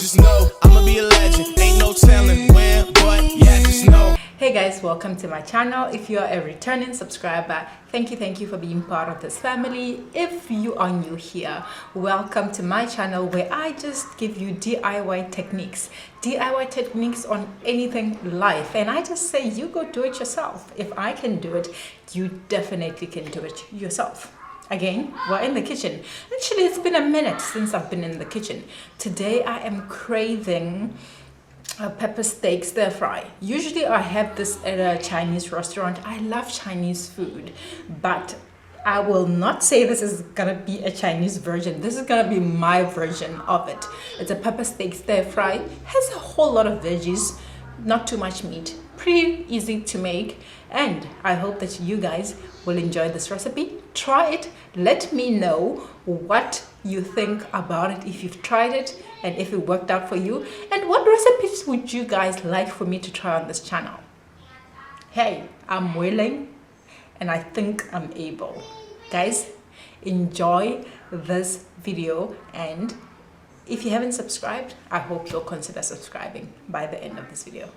just know I'ma be a legend. Ain't no telling when, but yeah, just know. Hey guys, welcome to my channel. If you are a returning subscriber, thank you for being part of this family. If you are new here, welcome to my channel where I just give you DIY techniques on anything life, and I just say you go do it yourself. If I can do it, you definitely can do it yourself. Again, we're in the kitchen. Actually, it's been a minute since I've been in the kitchen. Today I am craving a pepper steak stir fry. Usually I have this at a Chinese restaurant. I love Chinese food, but I will not say this is gonna be a Chinese version. This is gonna be my version of it. It's a pepper steak stir fry. Has a whole lot of veggies, not too much meat. Pretty easy to make, and I hope that you guys will enjoy this recipe. Try it. Let me know what you think about it, if you've tried it and if it worked out for you, and what recipes would you guys like for me to try on this channel. Hey, I'm willing and I think I'm able. Guys, enjoy this video, and if you haven't subscribed, I hope you'll consider subscribing by the end of this video.